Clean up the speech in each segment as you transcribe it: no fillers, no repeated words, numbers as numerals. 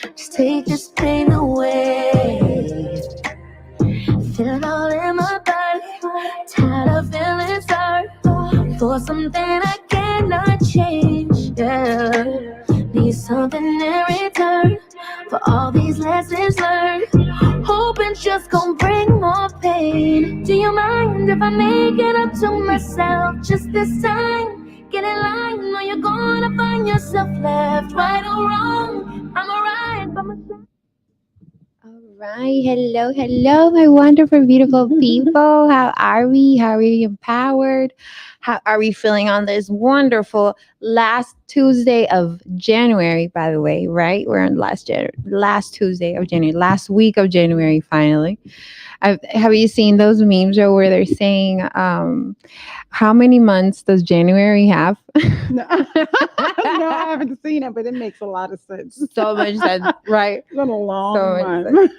Just take this pain away. Feel it all in my body. Tired of feeling sorry for something I cannot change. Yeah. Need something in return for all these lessons learned. Hoping just gon' bring more pain. Do you mind if I make it up to myself just this time? Get in line, or you're gonna find yourself left, right or wrong. I'm alright by myself. All right. Hello, my wonderful, beautiful people. How are we? How are we empowered? How are we feeling on this wonderful last Tuesday of January, by the way, right? We're on last Tuesday of January, last week of January, finally. Have you seen those memes where they're saying, how many months does January have? No, no, I haven't seen it, but it makes a lot of sense. So much sense, right? It's been a long So month. much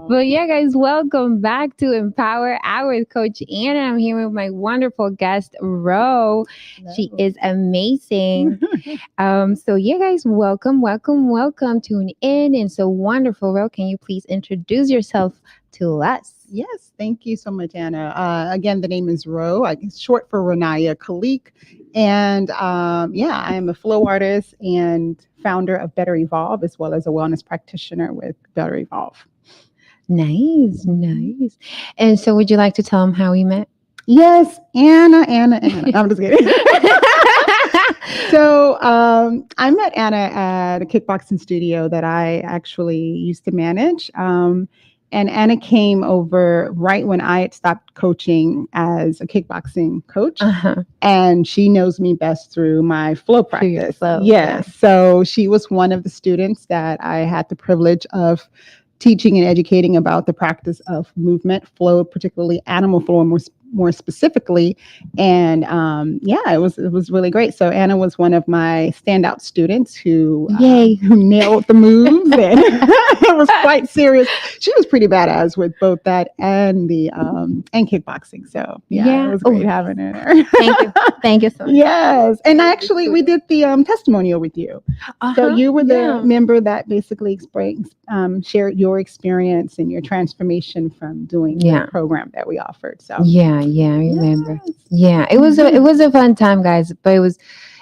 But yeah, guys, welcome back to Empower Hour with Coach Anna. I'm here with my wonderful guest, Ro. She is amazing. So yeah, guys, welcome. Tune in. And so wonderful, Ro. Can you please introduce yourself to us? Yes, thank you so much, Anna. Again, the name is Ro. It's short for Royana Khaliq. And I am a flow artist and founder of Better Evolve, as well as a wellness practitioner with Better Evolve. Nice. And so would you like to tell them how we met? Yes, Anna. I'm just kidding. So I met Anna at a kickboxing studio that I actually used to manage. And Anna came over right when I had stopped coaching as a kickboxing coach. Uh-huh. And she knows me best through my flow practice. Flow, yes. Yeah. So she was one of the students that I had the privilege of teaching and educating about the practice of movement, flow, particularly animal flow, more specifically. And it was really great. So Anna was one of my standout students who nailed the moves, and it was quite serious. She was pretty badass with both that and the and kickboxing. So it was great having her. Thank you so much. Yes, and actually we did the testimonial with you. So you were the member that basically shared your experience and your transformation from doing the program that we offered. So I remember. Yeah, it was a fun time, guys, but it was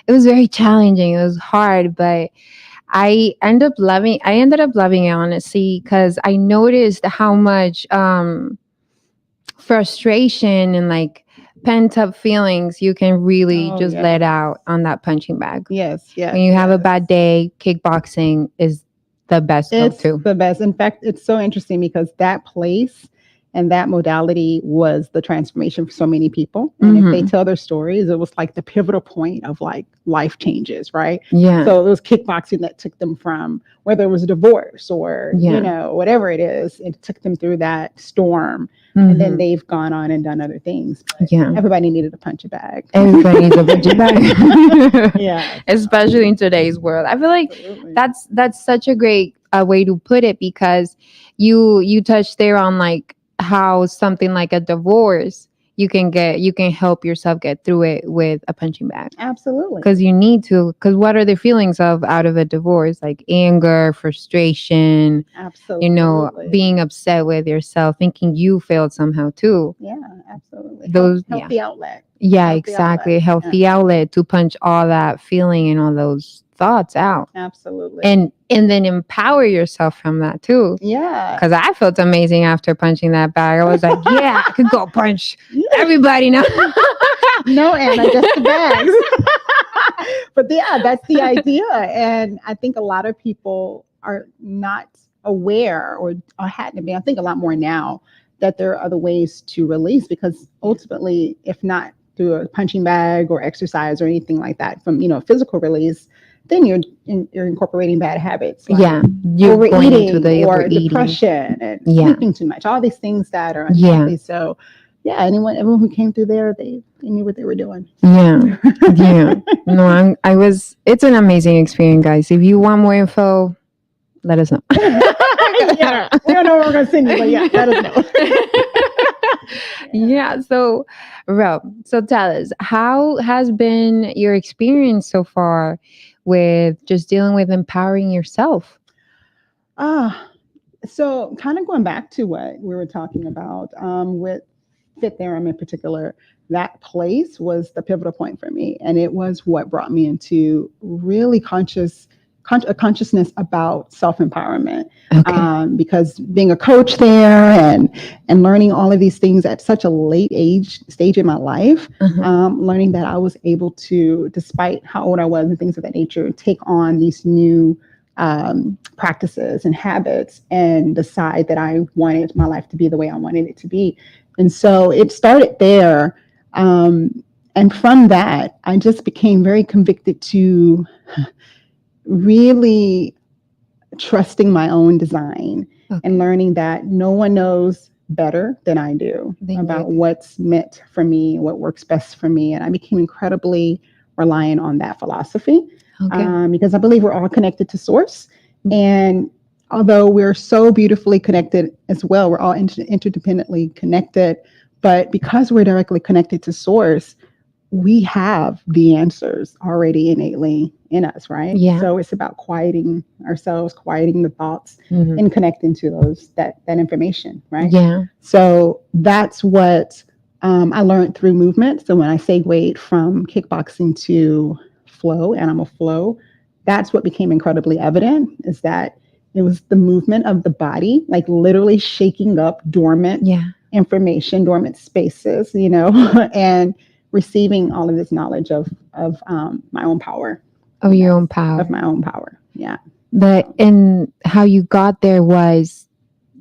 very challenging. It was hard, but I ended up loving it, honestly, because I noticed how much frustration and like pent up feelings you can really let out on that punching bag. Yes. When you have a bad day, kickboxing is the best go-to. The best. In fact, it's so interesting because that place and that modality was the transformation for so many people. And if they tell their stories, it was like the pivotal point of like life changes, right? Yeah. So it was kickboxing that took them from, whether it was a divorce or, whatever it is, it took them through that storm. And then they've gone on and done other things. But everybody needed a punch bag. Everybody needs a punch bag. Yeah. Especially in today's world. I feel like that's such a great way to put it, because you touched there on like how something like a divorce, you can help yourself get through it with a punching bag. Absolutely. Because you need to, because what are the feelings out of a divorce? Like anger, frustration. Absolutely. Being upset with yourself, thinking you failed somehow too. Yeah, absolutely. Healthy outlet. Yeah, exactly. A healthy outlet to punch all that feeling and all those thoughts out. Absolutely. And then empower yourself from that too. Yeah. Because I felt amazing after punching that bag. I was like, I could go punch everybody now. No, Anna, just the bags. But that's the idea. And I think a lot of people are not aware or hadn't been. I think a lot more now that there are other ways to release, because ultimately, if not through a punching bag or exercise or anything like that, from physical release, then you're incorporating bad habits. Like you're overeating into the or depression and sleeping too much. All these things that are unhealthy. Yeah. So everyone who came through there, they knew what they were doing. Yeah. No, it's an amazing experience, guys. If you want more info, let us know. We don't know where we're going to send you, but let us know. So Rob, tell us, how has been your experience so far with just dealing with empowering yourself? Ah, so kind of going back to what we were talking about with Fit Theorem in particular, that place was the pivotal point for me. And it was what brought me into really a consciousness about self-empowerment. Okay. Because being a coach there and learning all of these things at such a late stage in my life, learning that I was able to, despite how old I was and things of that nature, take on these new practices and habits and decide that I wanted my life to be the way I wanted it to be. And so it started there. And from that, I just became very convicted to really trusting my own design and learning that no one knows better than I do about what's meant for me, what works best for me. And I became incredibly reliant on that philosophy because I believe we're all connected to source. And although we're so beautifully connected as well, we're all interdependently connected. But because we're directly connected to source, we have the answers already innately in us, right? Yeah. So it's about quieting ourselves, quieting the thoughts, and connecting to that information, right? Yeah. So that's what I learned through movement. So when I segued from kickboxing to flow, animal flow, that's what became incredibly evident, is that it was the movement of the body, like literally shaking up dormant information, dormant spaces, and receiving all of this knowledge of my own power. Of your own power. Of my own power. Yeah. But and how you got there was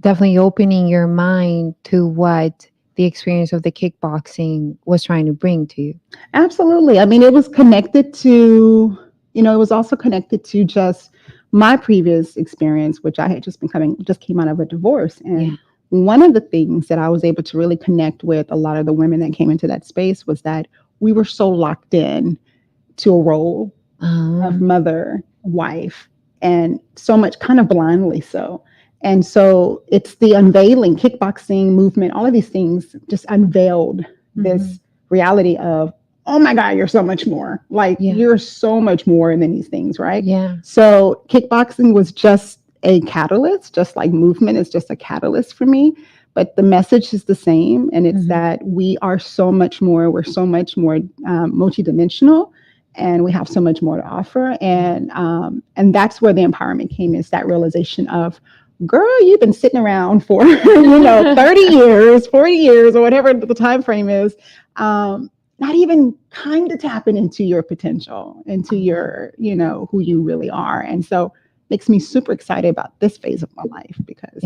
definitely opening your mind to what the experience of the kickboxing was trying to bring to you. Absolutely. I mean, it was connected to, it was also connected to just my previous experience, which I had just came out of a divorce. And one of the things that I was able to really connect with a lot of the women that came into that space was that we were so locked in to a role of mother, wife, and so much kind of blindly so. And so it's the unveiling, kickboxing movement, all of these things just unveiled this reality of, oh my God, you're so much more. Like you're so much more than these things, right? Yeah. So kickboxing was just a catalyst, just like movement is just a catalyst for me. But the message is the same. And it's that we are so much more, we're so much more multidimensional, and we have so much more to offer. And that's where the empowerment came, is that realization of, girl, you've been sitting around for 30 years, 40 years, or whatever the time frame is, not even kind of tapping into your potential, into your, who you really are. And so makes me super excited about this phase of my life, because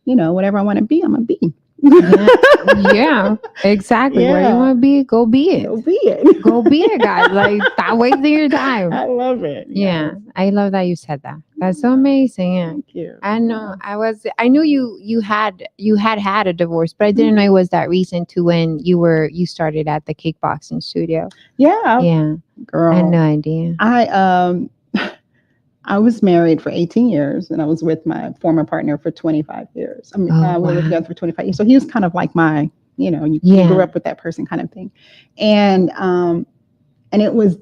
whatever I want to be, I'm gonna be. Yeah, exactly. Where you want to be, go be it. Go be it. Go be it, guys. Like, stop wasting your time. I love it. Yeah, I love that you said that. That's so amazing. Yeah. Thank you. I know. I knew you had a divorce, but I didn't know it was that recent to when you started at the kickboxing studio. Yeah. Girl. I had no idea. I was married for 18 years, and I was with my former partner for 25 years. We were together for 25 years. So he was kind of like my, you grew up with that person kind of thing. And it was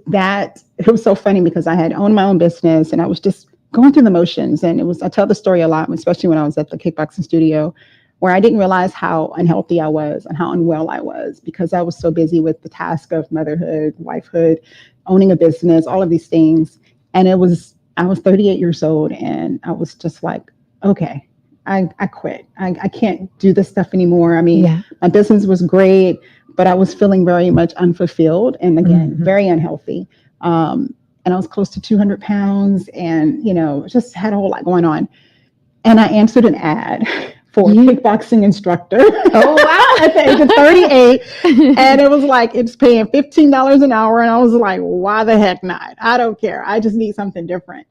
so funny because I had owned my own business and I was just going through the motions. And I tell the story a lot, especially when I was at the kickboxing studio, where I didn't realize how unhealthy I was and how unwell I was, because I was so busy with the task of motherhood, wifehood, owning a business, all of these things. And I was 38 years old, and I was just like, okay, I quit. I can't do this stuff anymore. I mean, my business was great, but I was feeling very much unfulfilled and, again, very unhealthy. And I was close to 200 pounds and, just had a whole lot going on. And I answered an ad for a kickboxing instructor. Oh, wow. At the age of 38. And it was like, it's paying $15 an hour. And I was like, why the heck not? I don't care. I just need something different.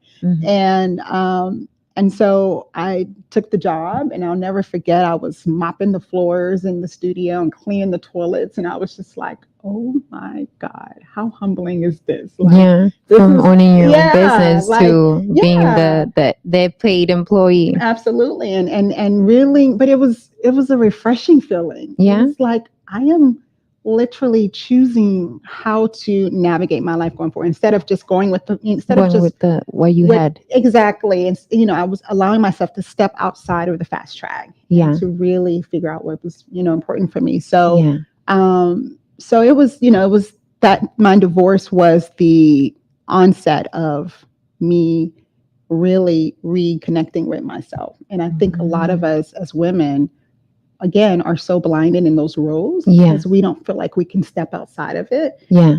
And so I took the job, and I'll never forget, I was mopping the floors in the studio and cleaning the toilets. And I was just like, oh my God, how humbling is this? Like, from owning your own business to being the paid employee. Absolutely. And really, but it was a refreshing feeling. Yeah. It's like, I am literally choosing how to navigate my life going forward instead of just going with the instead of Going just with the what you with had. exactly. And I was allowing myself to step outside of the fast track Yeah. and to really figure out what was important for me. So Yeah. so it was it was that my divorce was the onset of me really reconnecting with myself. And I think a lot of us as women, again, are so blinded in those roles Yeah. because we don't feel like we can step outside of it. Yeah.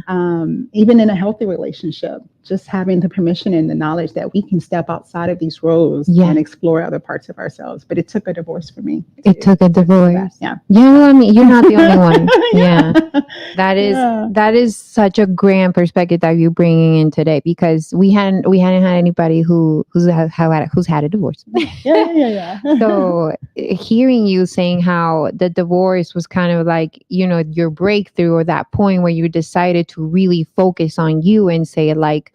Even in a healthy relationship, just having the permission and the knowledge that we can step outside of these roles Yeah. and explore other parts of ourselves. But it took a divorce for me. It took a to do that. divorce. Yeah. Yeah. Well, I mean, you're not the only one. Yeah. Yeah. That is such a grand perspective that you're bringing in today, because we hadn't had anybody who's had a divorce. Yeah. So hearing you saying how the divorce was kind of like, your breakthrough, or that point where you decided to really focus on you and say, like,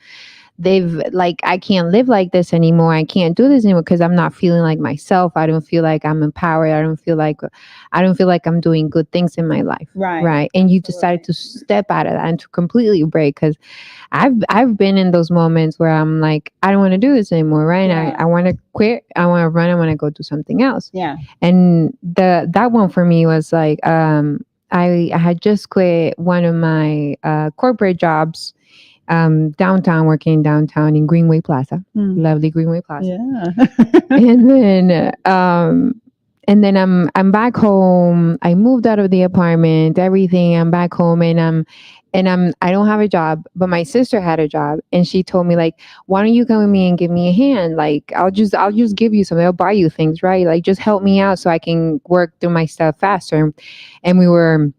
I can't live like this anymore. I can't do this anymore because I'm not feeling like myself. I don't feel like I'm empowered. I don't feel like I'm doing good things in my life. Right. And you decided to step out of that and to completely break, because I've been in those moments where I'm like, I don't want to do this anymore. Right. Yeah. I want to quit. I want to run. I want to go do something else. Yeah. And that one for me was like, I had just quit one of my corporate jobs, working downtown in Greenway Plaza, lovely Greenway Plaza. Yeah. And then I'm back home. I moved out of the apartment, everything. I'm back home, and I don't have a job, but my sister had a job, and she told me, like, why don't you come with me and give me a hand? Like, I'll just give you something. I'll buy you things, right? Like, just help me out so I can work through my stuff faster. And we were,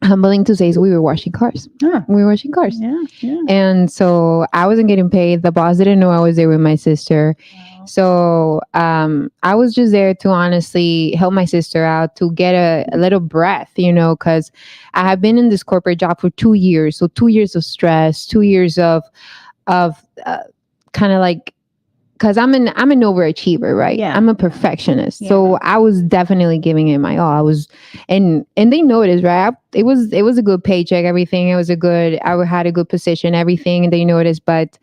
humbling to say, so we were washing cars. We were washing cars. Yeah. And so I wasn't getting paid. The boss didn't know I was there with my sister. Wow. So I was just there to honestly help my sister out, to get a little breath, because I had been in this corporate job for 2 years. So 2 years of stress, 2 years of kind of like, because I'm an overachiever, right? Yeah. I'm a perfectionist. Yeah. So I was definitely giving it my all. I was, and they noticed, right? It was a good paycheck, everything. I had a good position, everything, and they noticed, but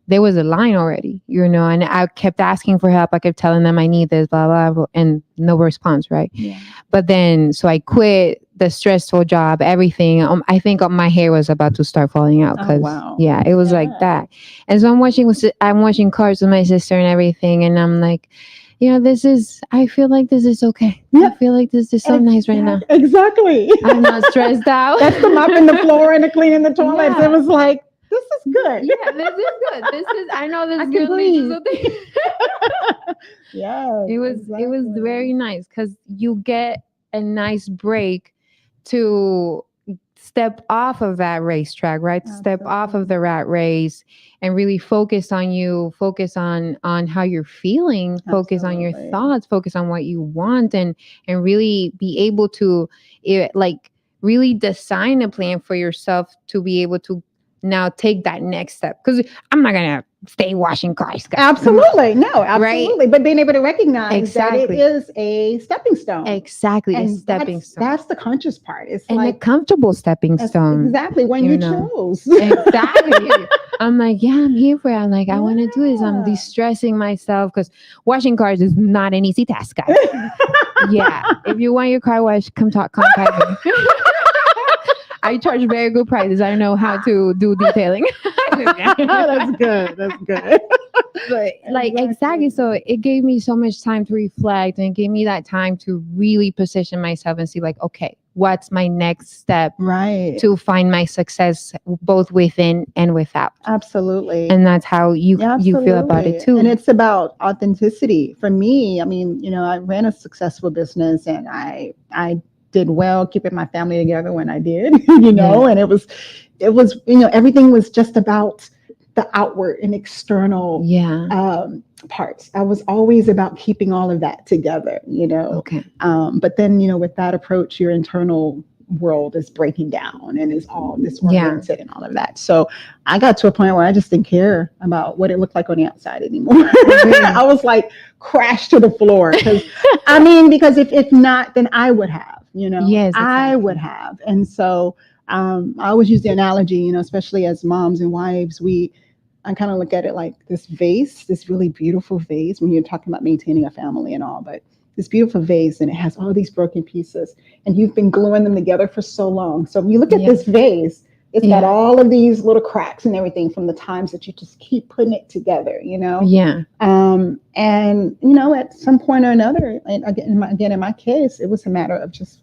there was a line already, and I kept asking for help. I kept telling them I need this, blah, blah, blah, and no response, right? Yeah. But then, so I quit the stressful job, everything. I think my hair was about to start falling out, because yeah, it was like that. And so I'm watching cars with my sister and everything, and I'm like, I feel like this is okay. Yeah. I feel like this is so nice right now. Exactly. I'm not stressed out. That's the mopping the floor and the cleaning the toilets. Yeah. It was like, this is good. Yeah, this is good. I know this I is can good. breathe. Yeah. It was very nice, because you get a nice break to step off of that racetrack, right? Absolutely. Step off of the rat race and really focus on you, focus on how you're feeling, focus on your thoughts, focus on what you want, and really be able to really design a plan for yourself to be able to now take that next step. Because I'm not gonna stay washing cars, guys. Absolutely. No, absolutely. Right? But being able to recognize that it Exactly. is a stepping stone. Exactly. And a stepping stone. That's the conscious part. It's and like a comfortable stepping stone. Exactly. When you chose. Exactly. I'm like, yeah, I'm here for it. I'm like, I want to do this. I'm de-stressing myself, because washing cars is not an easy task, guys. Yeah. If you want your car washed, contact me. I charge very good prices. I know how to do detailing. That's good. But exactly. So it gave me so much time to reflect, and it gave me that time to really position myself and see, like, okay, what's my next step, right, to find my success both within and without. Absolutely. And that's how you feel about it too. And it's about authenticity. For me, I mean, I ran a successful business, and I did well keeping my family together when I did, and it was, everything was just about the outward and external parts. I was always about keeping all of that together, Okay. But then, with that approach, your internal world is breaking down and is all disoriented and all of that. So I got to a point where I just didn't care about what it looked like on the outside anymore. I was like crashed to the floor, because if not, then I would have. Yes, I would exactly. have. And so I always use the analogy, especially as moms and wives, I kind of look at it like this vase, this really beautiful vase when you're talking about maintaining a family and all, but this beautiful vase and it has all these broken pieces and you've been gluing them together for so long. So when you look at Yeah. this vase, it's got Yeah. all of these little cracks and everything from the times that you just keep putting it together. Yeah. And at some point or another, and again, in my case, it was a matter of just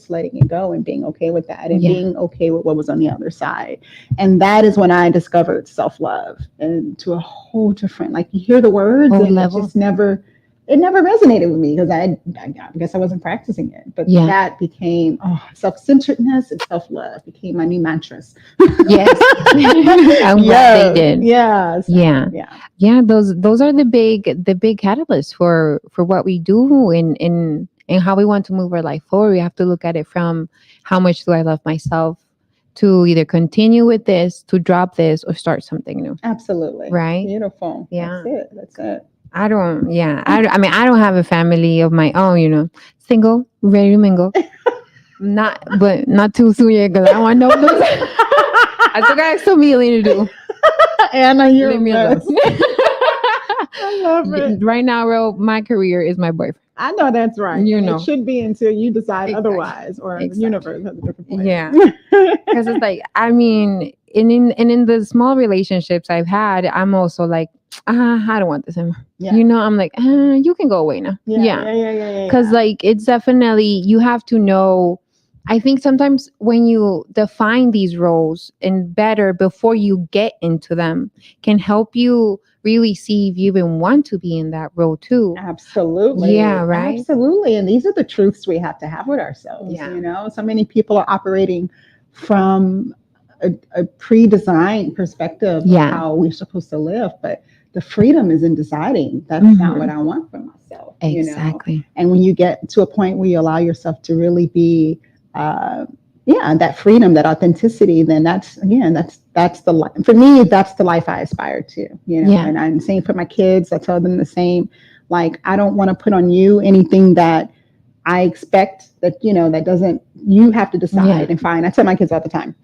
letting it go and being okay with that and Yeah. being okay with what was on the other side. And that is when I discovered self-love and to a whole different, like you hear the words Whole and level. it never resonated with me because I guess I wasn't practicing it. But Yeah. that became self-centeredness and self-love became my new mantras. Yes. I'm glad they Yeah, did. yeah, so Yeah. yeah, Yeah, those are the big catalysts for what we do in how we want to move our life forward. We have to look at it from how much do I love myself to either continue with this, to drop this, or start something new. absolutely Right? beautiful. That's Yeah. it. That's it. I don't, yeah. I mean, I don't have a family of my own. Single, ready to mingle. But not too soon yet because I want no lose. I still got some healing to do. Anna, you're Leave a me alone. mess. I love it. Right now, bro, my career is my boyfriend. I know that's right. You And it know. should be until you decide Exactly. otherwise or the Exactly. universe has a different Yeah. plan. Because it's like, I mean, in the small relationships I've had, I'm also like, I don't want this anymore. Yeah. I'm like, you can go away now. Yeah, Yeah. yeah, yeah, yeah, yeah, Because yeah. like it's definitely, you have to know. I think sometimes when you define these roles and better before you get into them can help you really see if you even want to be in that role too. Yeah, Absolutely. right. Absolutely. And these are the truths we have to have with ourselves. Yeah. So many people are operating from a pre-designed perspective of Yeah. how we're supposed to live, but the freedom is in deciding that's not what Hmm. I want for myself. Exactly. And when you get to a point where you allow yourself to really be uh, yeah, that freedom, that authenticity, then that's the life for me. That's the life I aspire to. Yeah. And I'm saying for my kids, I tell them the same. Like, I don't want to put on you anything that I expect that doesn't, you have to Yeah. decide and find. I tell my kids all the time,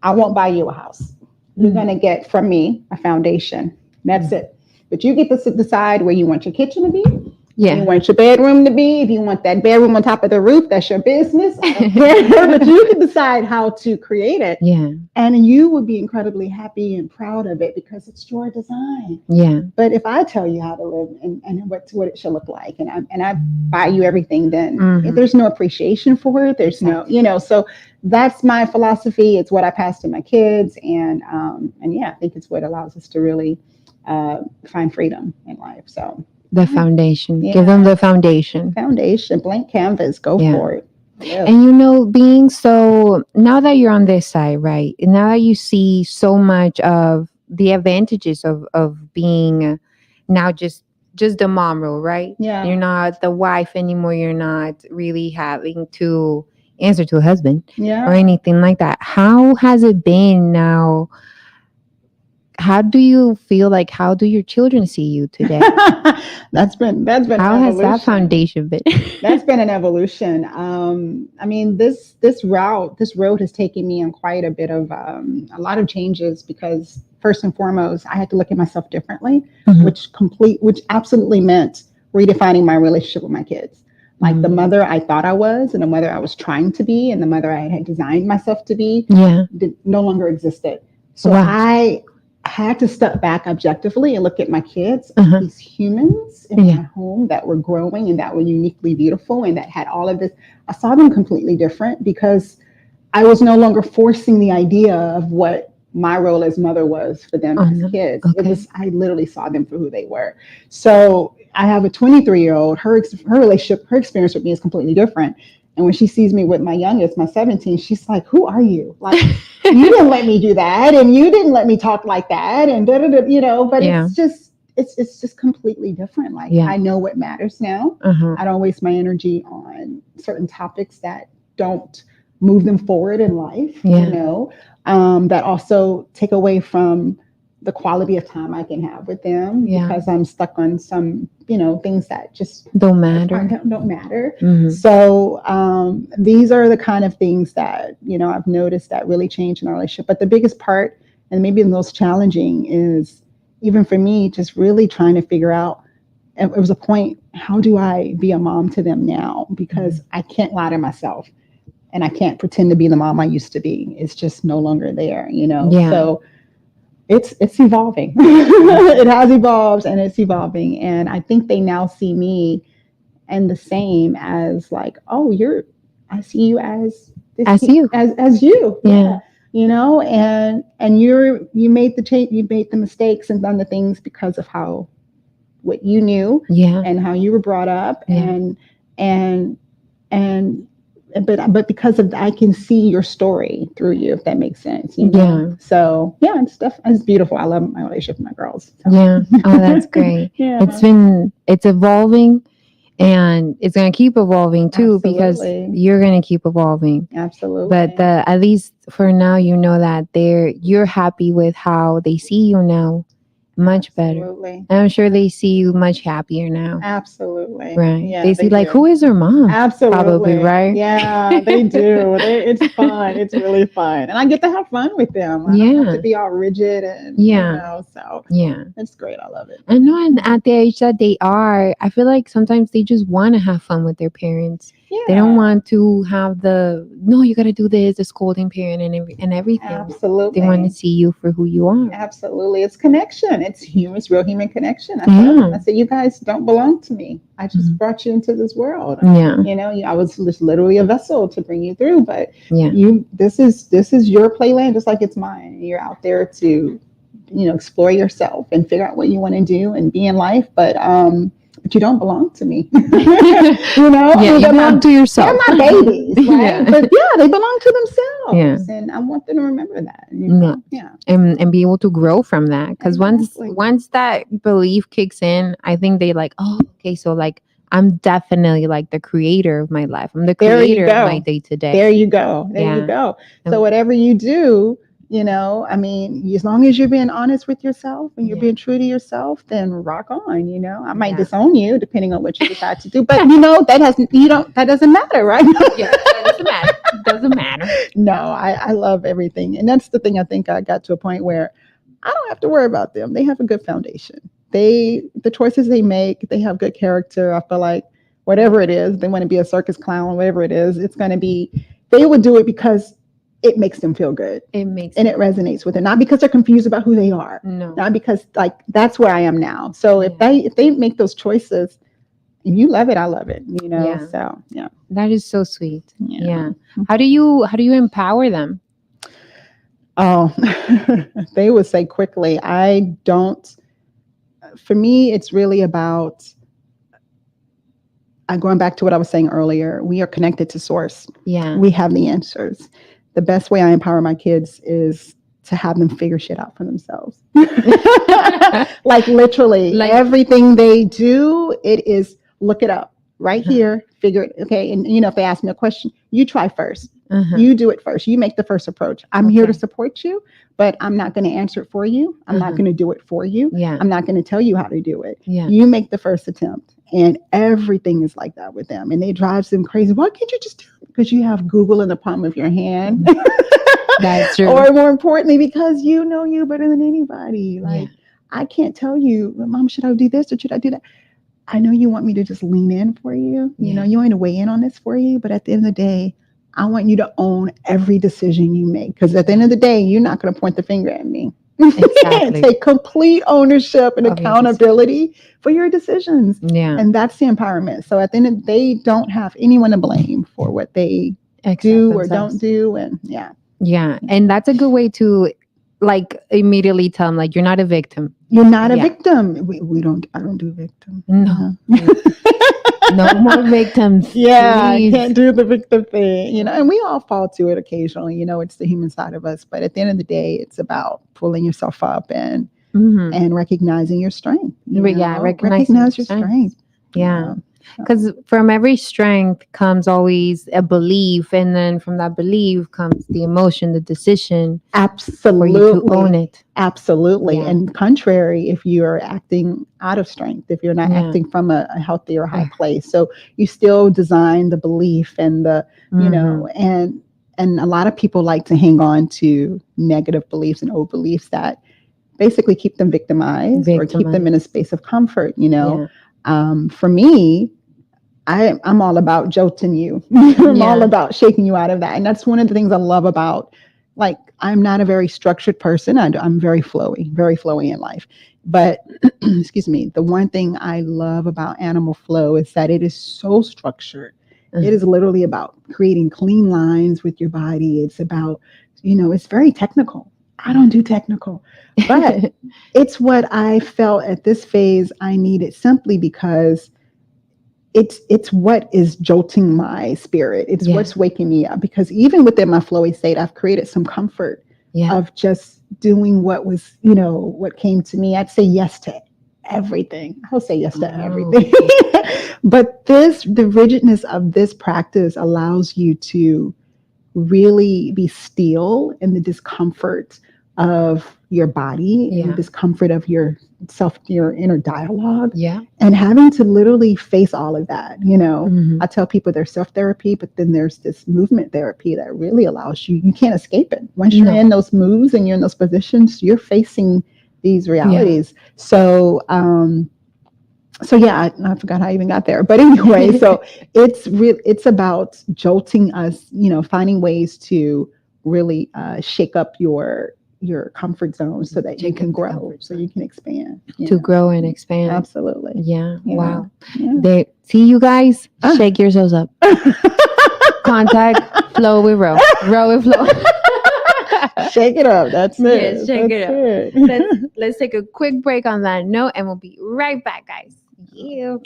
I won't buy you a house. You're Mhm. going to get from me a foundation. That's it. But you get to decide where you want your kitchen to be, where you Yeah. want your bedroom to be. If you want that bedroom on top of the roof, that's your business. I don't care. But you can decide how to create it. Yeah. And you would be incredibly happy and proud of it because it's your design. Yeah. But if I tell you how to live and what it should look like, and I buy you everything, then Mhm. there's no appreciation for it. There's Exactly. so that's my philosophy. It's what I pass to my kids, and yeah, I think it's what allows us to really find freedom in life. So The foundation. Give them yeah, the foundation. foundation, blank canvas, go Yeah. for it. Live. And being so now that you're on this side, right? And now that you see so much of the advantages of being now just the mom role, right? Yeah, You're not the wife anymore. You're not really having to answer to a husband or yeah. anything like that. How has it been now? How do you feel like how do your children see you today? that's been an How has that evolution. foundation been? That's been an evolution. I mean, this road has taken me on quite a bit of a lot of changes because first and foremost, I had to look at myself differently, Mhm. which absolutely meant redefining my relationship with my kids. Like the Mhm. mother I thought I was, and the mother I was trying to be, and the mother I had designed myself to be, Yeah. no longer existed. So Wow. I had to step back objectively and look at my kids as Uh-huh. these humans in Yeah. my home that were growing and that were uniquely beautiful and that had all of this. I saw them completely different because I was no longer forcing the idea of what my role as mother was for them Oh as no. kids. It Okay. was, I literally saw them for who they were. So I have a 23-year-old, her relationship, her experience with me is completely different. And when she sees me with my youngest, my 17, she's like, who are you? Like, you didn't let me do that. And you didn't let me talk like that. And da, da, da, but Yeah. it's just completely different. Like, Yeah. I know what matters now. Uh-huh. I don't waste my energy on certain topics that don't move them forward in life, Yeah. that also take away from the quality of time I can have with them Yeah. because I'm stuck on some, things that just Don't matter. don't matter. Mhm. So these are the kind of things that, I've noticed that really change in our relationship. But the biggest part, and maybe the most challenging, is even for me, just really trying to figure out, it was a point, how do I be a mom to them now? Because I can't lie to myself and I can't pretend to be the mom I used to be. It's just no longer there. Yeah. So it's evolving. It has evolved and it's evolving. And I think they now see me and the same as like, oh, I see you as this As you. as you. Yeah. And you made the change, you made the mistakes and done the things because of what you knew Yeah. and how you were brought up. Yeah. And but because of I can see your story through you, if that makes sense. Yeah. So yeah, it's beautiful. I love my relationship with my girls. So. Yeah. Oh, that's great. Yeah. It's evolving, and it's going to keep evolving too, because Absolutely. you're going to keep evolving. Absolutely. But at least for now, that you're happy with how they see you now. Much better. Absolutely. And I'm sure they see you much happier now. Absolutely. Right. Yeah, They see do. like, who is her mom? Absolutely. Probably, right? Yeah, they do. It's fun. It's really fun. And I get to have fun with them. I don't have to be all rigid and so Yeah. it's great. I love it. I know, and at the age that they are, I feel like sometimes they just want to have fun with their parents. Yeah. They don't want to have no, you got to do this, the scolding parent and everything. Absolutely. They want to see you for who you are. Absolutely. It's connection. It's real human connection. I said, you guys don't belong to me. I just brought you into this world. Yeah. I was just literally a vessel to bring you through, but yeah. This is your playland just like it's mine. You're out there to, explore yourself and figure out what you want to do and be in life. But you don't belong to me. Yeah, you belong to yourself. They're my babies, right? Yeah. But they belong to themselves. Yeah. And I want them to remember that. Yeah. And be able to grow from that. Because Exactly. once that belief kicks in, I think they like, oh, okay, so like I'm definitely like the creator of my life. I'm the creator of my day to day. There you go. You go. So whatever you do, as long as you're being honest with yourself and you're being true to yourself, then rock on. I might disown you depending on what you decide to do, but that doesn't matter, right? Yeah, that doesn't matter. Doesn't matter. No, I love everything. And that's the thing. I think I got to a point where I don't have to worry about them. They have a good foundation. The choices they make, they have good character. I feel like whatever it is, they want to be a circus clown, whatever it is, it's going to be, they would do it because it makes them feel good. It resonates with them, not because they're confused about who they are. No. Not because that's where I am now. So if they make those choices, if you love it, I love it. Yeah. So yeah. That is so sweet. Yeah. How do you empower them? Oh, they would say quickly, for me, it's really about going back to what I was saying earlier. We are connected to source. Yeah. We have the answers. The best way I empower my kids is to have them figure shit out for themselves. Like literally everything they do, it is look it up right here, figure it. Okay. And if they ask me a question, you try first. You do it first. You make the first approach. I'm here to support you, but I'm not going to answer it for you. I'm not going to do it for you. Yeah. I'm not going to tell you how to do it. Yeah. You make the first attempt. And everything is like that with them. And it drives them crazy. Why can't you just do it? Because you have Google in the palm of your hand. That's true. Or more importantly, because you know you better than anybody. Like, I can't tell you, Mom, should I do this or should I do that? I know you want me to just lean in for you. You want me to weigh in on this for you. But at the end of the day, I want you to own every decision you make. Because at the end of the day, you're not going to point the finger at me. Exactly. Take complete ownership and accountability for your decisions. Yeah. And that's the empowerment. So at the end, they don't have anyone to blame for what they do or don't do. And yeah. And that's a good way to like immediately tell them like you're not a victim. You're not a victim. I don't do victim. No. No more victims. Yeah, I can't do the victim thing, and we all fall to it occasionally, it's the human side of us. But at the end of the day, it's about pulling yourself up and recognizing your strength. Recognize your strength. Yeah. Because from every strength comes always a belief, and then from that belief comes the emotion, the decision for you to own Absolutely. it. Absolutely. Yeah. And contrary, if you're acting out of strength, if you're not Yeah. acting from a healthy or high place. So you still design the belief and the, you know, and a lot of people like to hang on to negative beliefs and old beliefs that basically keep them victimized or keep them in a space of comfort, you know. For me, I'm all about jolting you. I'm all about shaking you out of that. And that's one of the things I love about, like, I'm not a very structured person. I'm very flowy in life. But, excuse me, the one thing I love about Animal Flow is that it is so structured. It is literally about creating clean lines with your body. It's about, you know, it's very technical. I don't do technical, but it's what I felt at this phase I needed simply because it's what is jolting my spirit. It's what's waking me up, because even within my flowy state, I've created some comfort of just doing what was, you know, what came to me. I'd say yes to everything. I'll say yes to everything. But the rigidness of this practice allows you to really be still in the discomfort of your body and the discomfort of your inner dialogue, and having to literally face all of that. You know, I tell people there's self-therapy, but then there's this movement therapy that really allows you can't escape it. Once you're in those moves and you're in those positions, you're facing these realities. So yeah, I forgot how I even got there. But anyway, so it's about jolting us, you know, finding ways to really shake up your comfort zone so that you can grow, so you can expand. To grow and expand. Absolutely. Yeah. Wow. Yeah. They see you guys, shake yourselves up. Contact, flow with row. Row with flow. Shake it up. That's it. Yes, shake it up. Let's take a quick break on that note, and we'll be right back, guys. You.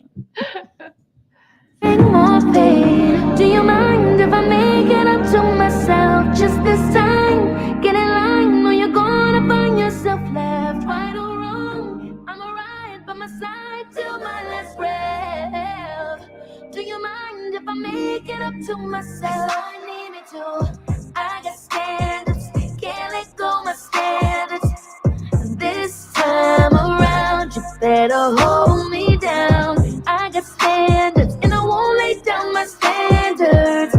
More pain. Do you mind if I make it up to myself just this time? Get in line, or you're gonna find yourself left, right or wrong. I'm alright by my side till my last breath. Do you mind if I make it up to myself? I need me to. I got standards, can't let go my standards. This time around, you better hold me down. I got standards, and I won't lay down my standards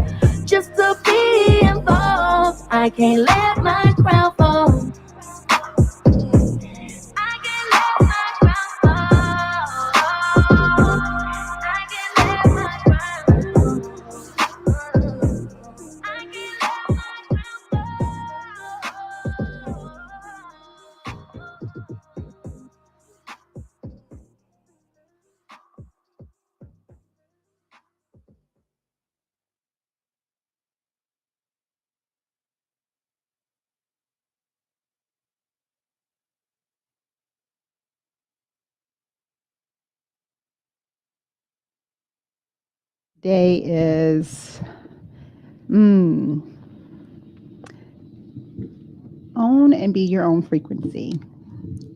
just to be involved. I can't let my crown fall. I can't let my crown fall. I can't let my crown fall. I can't let my crown fall. Day is own and be your own frequency.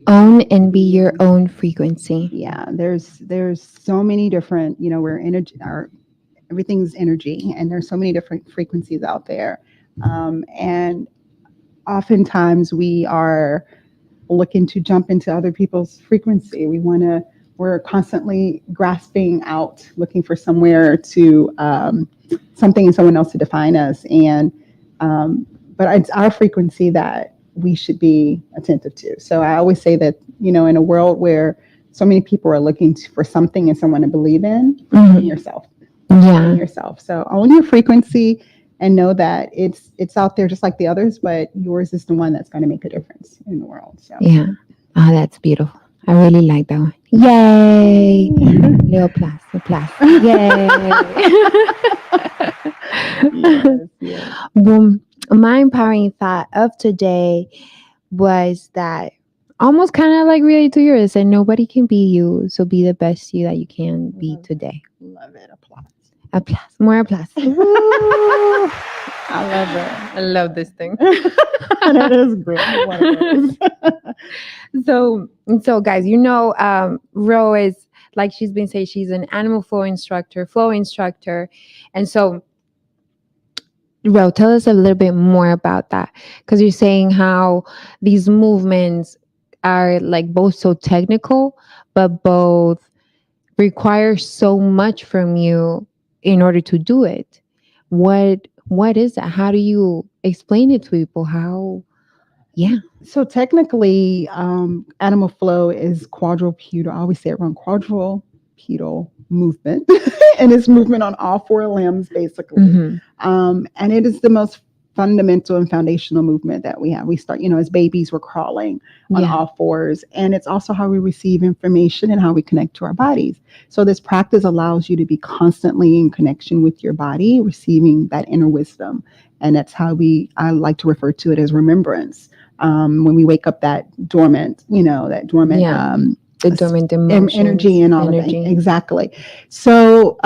Own and be your own frequency. Yeah, there's so many different, you know, we're energy, everything's energy, and there's so many different frequencies out there, and oftentimes we are looking to jump into other people's frequency. We're constantly grasping out, looking for somewhere to something and someone else to define us. And but it's our frequency that we should be attentive to. So I always say that, you know, in a world where so many people are looking for something and someone to believe in yourself. In yourself. So own your frequency and know that it's out there just like the others, but yours is the one that's going to make a difference in the world. So yeah. Oh, that's beautiful. I really like that one. Yay! Little applause, applause. Yay! yes. Well, my empowering thought of today was that almost kind of like really to yours, and nobody can be you, so be the best you that you can be today. Love it. Applause. Applause. More applause. Woo! I love it. I love this thing. That is great. So guys, you know, Ro is like she's been saying, she's an animal flow instructor. And so, Ro, tell us a little bit more about that, because you're saying how these movements are like both so technical, but both require so much from you in order to do it. What is that? How do you explain it to people? How? Yeah. So technically, animal flow is quadrupedal. I always say it wrong. Quadrupedal movement, and it's movement on all four limbs, basically. And it is the most fundamental and foundational movement that we have. We start, as babies, we're crawling on all fours, and it's also how we receive information and how we connect to our bodies. So this practice allows you to be constantly in connection with your body, receiving that inner wisdom, and that's how I like to refer to it as remembrance. When we wake up that dormant, that dormant, the dormant emotions, energy and all of that. Exactly. So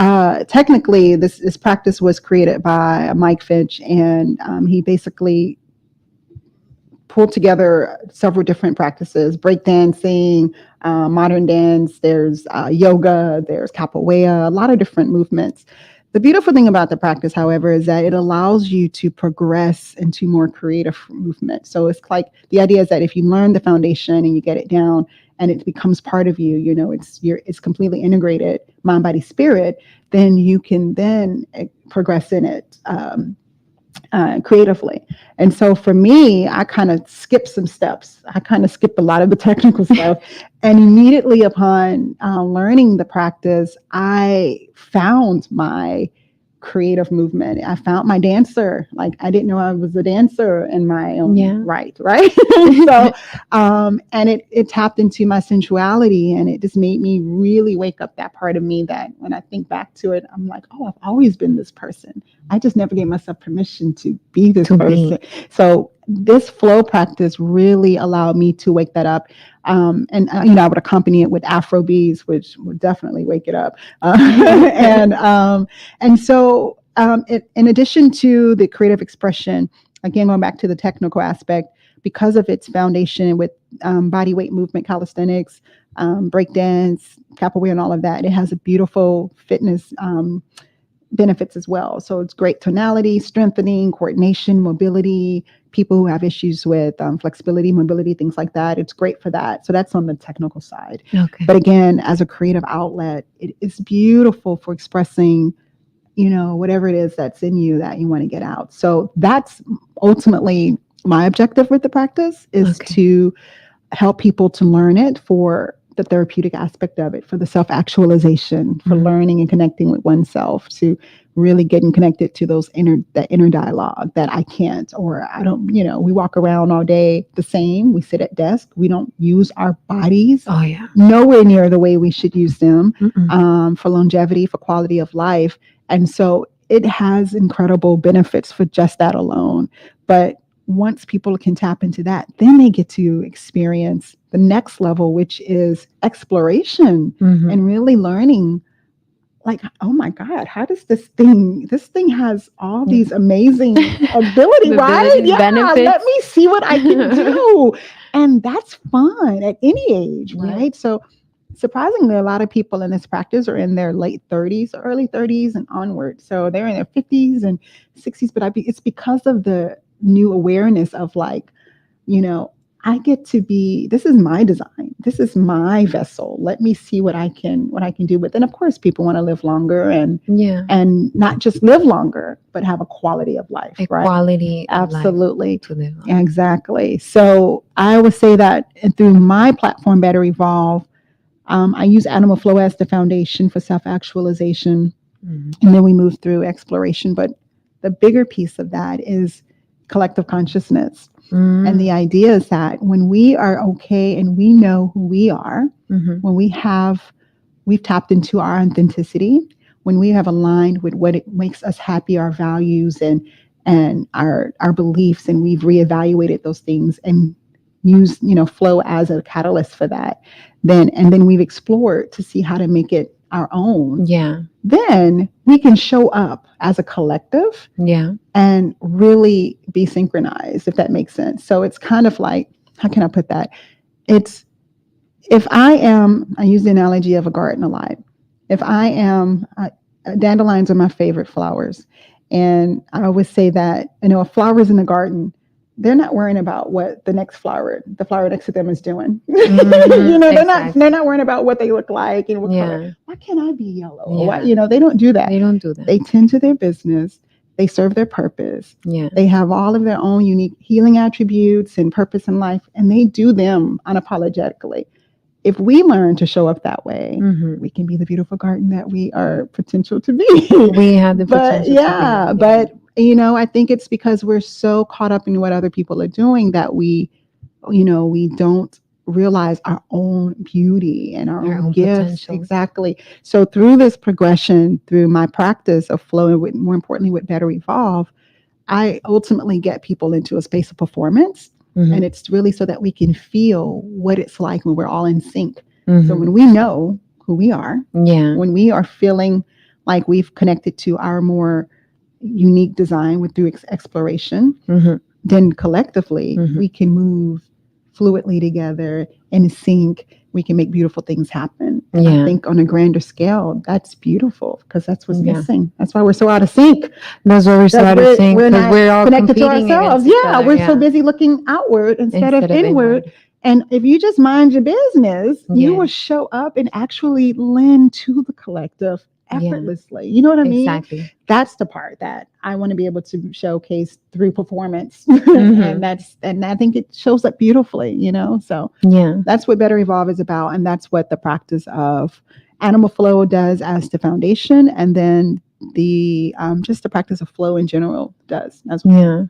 technically, this practice was created by Mike Finch, and he basically pulled together several different practices: breakdancing, modern dance, there's yoga, there's capoeira, a lot of different movements. The beautiful thing about the practice, however, is that it allows you to progress into more creative movement. So it's like the idea is that if you learn the foundation and you get it down and it becomes part of you, it's completely integrated, mind, body, spirit, then you can then progress in it creatively. And so for me, I kind of skip some steps. I kind of skip a lot of the technical stuff. And immediately upon learning the practice, I found my creative movement. I found my dancer. Like, I didn't know I was a dancer in my own right. So, and it tapped into my sensuality, and it just made me really wake up that part of me that when I think back to it, I'm like, oh, I've always been this person. I just never gave myself permission to be this person. So this flow practice really allowed me to wake that up. And I would accompany it with Afro beats, which would definitely wake it up. And so in addition to the creative expression, again, going back to the technical aspect, because of its foundation with body weight movement, calisthenics, breakdance, capoeira, and all of that, it has a beautiful fitness benefits as well. So it's great tonality, strengthening, coordination, mobility, people who have issues with flexibility, mobility, things like that. It's great for that. So that's on the technical side. Okay. But again, as a creative outlet, it is beautiful for expressing, whatever it is that's in you that you want to get out. So that's ultimately my objective with the practice, is to help people to learn it for the therapeutic aspect of it, for the self-actualization, for learning and connecting with oneself, to really getting connected to that inner dialogue that I can't, or I don't, we walk around all day the same. We sit at desk. We don't use our bodies nowhere near the way we should use them for longevity, for quality of life. And so it has incredible benefits for just that alone. But once people can tap into that, then they get to experience the next level, which is exploration and really learning, like, oh my God, how does this thing has all these amazing ability, right? Benefits. Let me see what I can do. And that's fun at any age, right? So surprisingly, a lot of people in this practice are in their late 30s, early 30s and onward. So they're in their 50s and 60s, but it's because of the new awareness of, like, I get to be, this is my design. This is my vessel. Let me see what I can do with it. And of course, people want to live longer and not just live longer, but have a quality of life, right? Quality Absolutely. Of life to live on. Exactly. So I would say that through my platform, Better Evolve, I use Animal Flow as the foundation for self-actualization. And then we move through exploration. But the bigger piece of that is collective consciousness. And the idea is that when we are okay and we know who we are, when we've tapped into our authenticity, when we have aligned with what it makes us happy, our values and our beliefs, and we've reevaluated those things and used, flow as a catalyst for that, then we've explored to see how to make it our own. Then we can show up as a collective and really be synchronized, if that makes sense. So it's kind of like, how can I put that? It's if I am, I use the analogy of a garden a lot. If I am, dandelions are my favorite flowers. And I always say that, if flowers in the garden, they're not worrying about what the flower next to them is doing. They're Exactly. not worrying about what they look like and what color. Yeah. Why can't I be yellow? Or Yeah. what, they don't do that. They don't do that. They tend to their business. They serve their purpose. Yeah. They have all of their own unique healing attributes and purpose in life, and they do them unapologetically. If we learn to show up that way, we can be the beautiful garden that we are potential to be. We have the But potential yeah, to be. but I think it's because we're so caught up in what other people are doing that we don't realize our own beauty and our own gifts. Potential. Exactly. So through this progression, through my practice of flow, and more importantly, with Better Evolve, I ultimately get people into a space of performance. And it's really so that we can feel what it's like when we're all in sync. So when we know who we are, when we are feeling like we've connected to our more unique design through exploration, then collectively we can move fluidly together in sync. We can make beautiful things happen. And I think on a grander scale, that's beautiful because that's what's missing. That's why we're so out of sync. That's why we're so out of sync because we're all connected to competing ourselves. against each other. We're so busy looking outward instead of inward. And if you just mind your business, you will show up and actually lend to the collective effortlessly. You know what I mean? Exactly. That's the part that I want to be able to showcase through performance. And I think it shows up beautifully, So that's what Better Evolve is about. And that's what the practice of animal flow does as the foundation. And then the just the practice of flow in general does as well.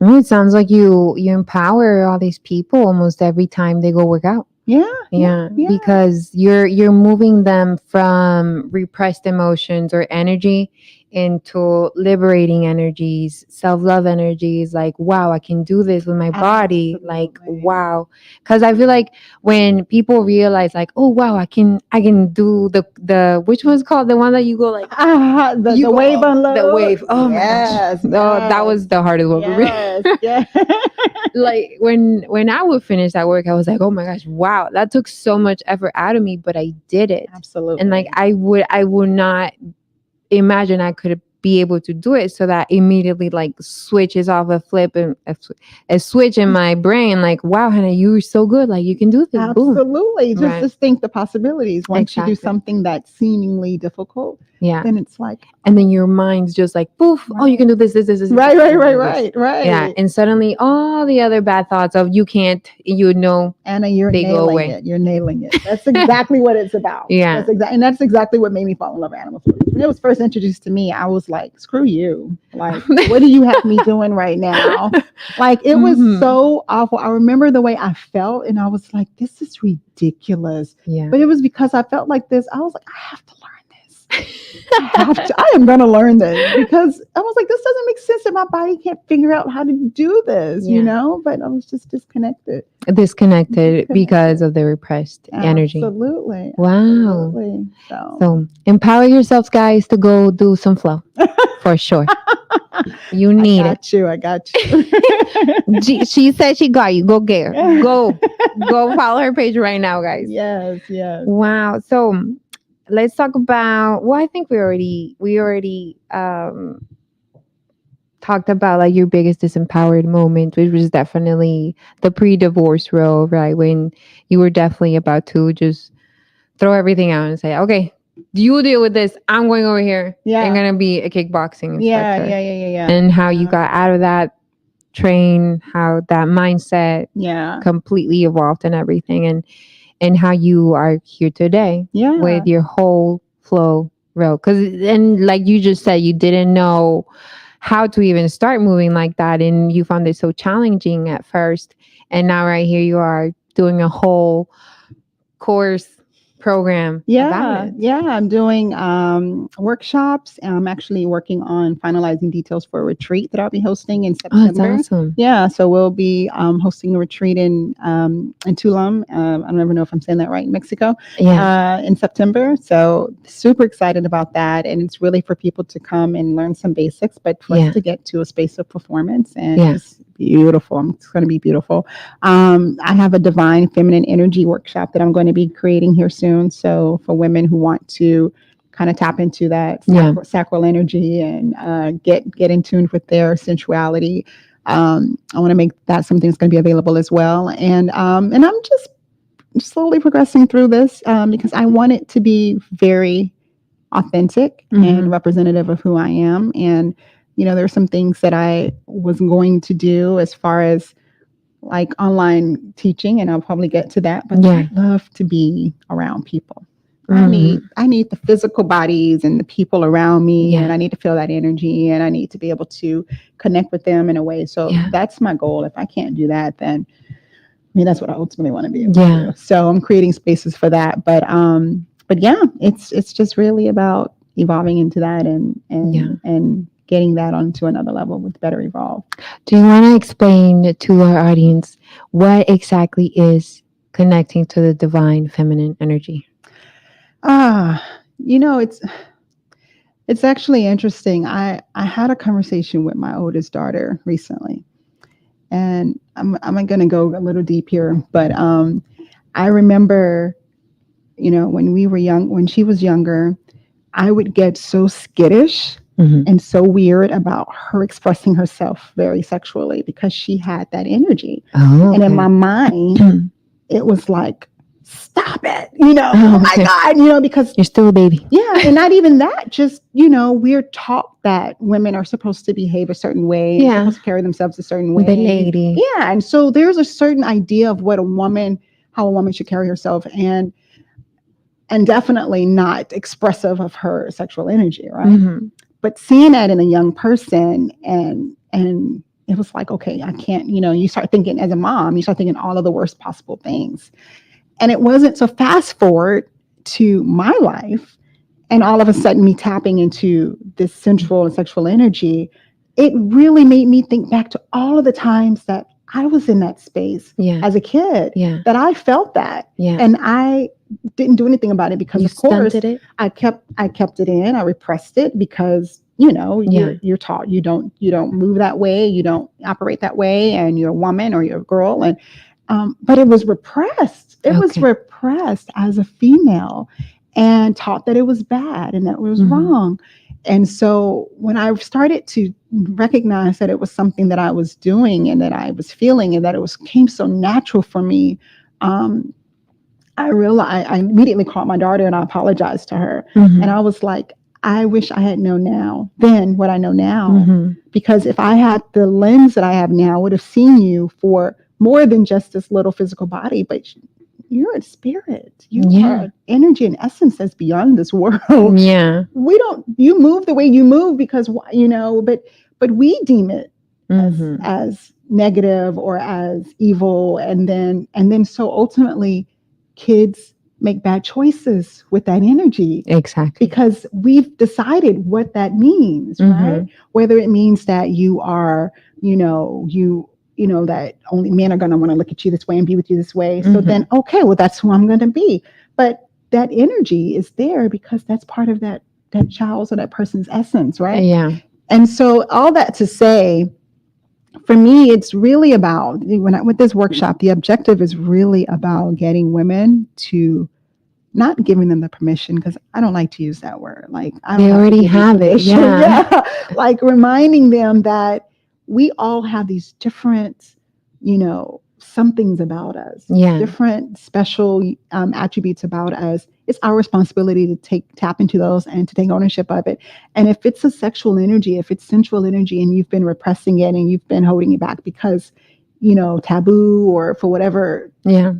I mean, it sounds like you empower all these people almost every time they go work out. Yeah. Because you're moving them from repressed emotions or energy into liberating energies, self-love energies, like wow, I can do this with my body. Like wow. Because I feel like when people realize like, oh wow, I can do the which one's called the one that you go like the wave unload. The wave. Oh my gosh. Oh, that was the hardest one for me. Like when I would finish that work, I was like, oh my gosh, wow, that took so much effort out of me, but I did it. Absolutely. And like I would not imagine I could be able to do it. So that immediately like switches off a flip and a switch in my brain. Like, wow, Hannah, you're so good. Like you can do this. Absolutely. Boom. Just think the possibilities. Once you do something that's seemingly difficult, then it's like, and then your mind's just like, poof, oh, you can do this. Right. Yeah. And suddenly all the other bad thoughts of you can't, Anna, you're nailing it. You're nailing it. That's exactly what it's about. Yeah. That's exactly what made me fall in love with animal food. When it was first introduced to me, I was like, screw you. Like, what do you have me doing right now? Like, it was so awful. I remember the way I felt, and I was like, this is ridiculous. Yeah. But it was because I felt like this. I was like, I have to learn this. I am going to learn this because I was like, this doesn't make sense that my body can't figure out how to do this, but I was just disconnected because of the repressed energy. Absolutely. Wow. Absolutely. So empower yourselves, guys, to go do some flow for sure. You need it. I got you. She said she got you. Go get her. Go follow her page right now, guys. Yes. Wow. So let's talk about. Well, I think we already talked about like your biggest disempowered moment, which was definitely the pre-divorce role, right? When you were definitely about to just throw everything out and say, okay, you deal with this. I'm going over here. I'm going to be a kickboxing instructor. Yeah. And how you got out of that train, how that mindset completely evolved and everything. And how you are here today with your whole flow road. And like you just said, you didn't know how to even start moving like that. And you found it so challenging at first. And now right here you are doing a whole course program about Yeah, it. yeah, I'm doing workshops. And I'm actually working on finalizing details for a retreat that I'll be hosting in Oh, that's September. awesome. Yeah, so we'll be hosting a retreat in Tulum. I don't ever know if I'm saying that right, in Mexico, Yeah. in September. So super excited about that, and it's really for people to come and learn some basics, but for us Yeah. to get to a space of performance, and Yeah. it's beautiful. It's going to be beautiful. I have a divine feminine energy workshop that I'm going to be creating here soon. So for women who want to kind of tap into that Yeah. sacral energy and get in tune with their sensuality, I want to make that something that's going to be available as well. And I'm just slowly progressing through this because I want it to be very authentic and representative of who I am. And there are some things that I was going to do as far as like online teaching, and I'll probably get to that. But Yeah. I love to be around people. Mhm. I need the physical bodies and the people around me, Yeah. and I need to feel that energy, and I need to be able to connect with them in a way. So Yeah. that's my goal. If I can't do that, then I mean that's what I ultimately want to be able to Yeah. do. So I'm creating spaces for that. But yeah, it's just really about evolving into that Yeah. and getting that onto another level with Better Evolve. Do you want to explain to our audience what exactly is connecting to the divine feminine energy? Ah, you know, it's actually interesting. I had a conversation with my oldest daughter recently, and I'm going to go a little deep here, but I remember, when we were young, when she was younger, I would get so skittish and so weird about her expressing herself very sexually because she had that energy. Oh, And in my okay. mind, it was like, stop it, Oh, oh my okay. God, because You're still a baby. yeah, and not even that, just, we're taught that women are supposed to behave a certain way, Yeah. supposed to carry themselves a certain The way. lady. Yeah, and so there's a certain idea of how a woman should carry herself, and definitely not expressive of her sexual energy, right? But seeing that in a young person, and it was like, okay, I can't, you start thinking as a mom, you start thinking all of the worst possible things. And it wasn't so fast forward to my life, and all of a sudden me tapping into this sensual and sexual energy, it really made me think back to all of the times that I was in that space Yeah. as a kid, Yeah. that I felt that. Yeah. And I didn't do anything about it because, You of course, stunted it. I kept it in. I repressed it because Yeah. you're taught you don't move that way, you don't operate that way, and you're a woman or you're a girl, and but it was repressed. It was Okay. repressed as a female, and taught that it was bad and that it was wrong. And so when I started to recognize that it was something that I was doing and that I was feeling and that it was came so natural for me, I realized I immediately called my daughter and I apologized to her. And I was like, I wish I had known then what I know now. Because if I had the lens that I have now, I would have seen you for more than just this little physical body, but you're a spirit. You are energy and essence that's beyond this world. Yeah. You move the way you move because, but we deem it as negative or as evil. And then so ultimately kids make bad choices with that energy. Exactly. Because we've decided what that means, right? Whether it means that you are, that only men are going to want to look at you this way and be with you this way. So then, okay, well, that's who I'm going to be. But that energy is there because that's part of that child's or that person's essence, right? Yeah. And so all that to say, for me, it's really about with this workshop, the objective is really about getting women to not giving them the permission, because I don't like to use that word. Like, I don't They have to already give you have it. permission. Yeah. Yeah. Like reminding them that we all have these different, somethings about us, Yeah. different special attributes about us. It's our responsibility to tap into those and to take ownership of it. And if it's a sexual energy, if it's sensual energy, and you've been repressing it and you've been holding it back because, taboo or for whatever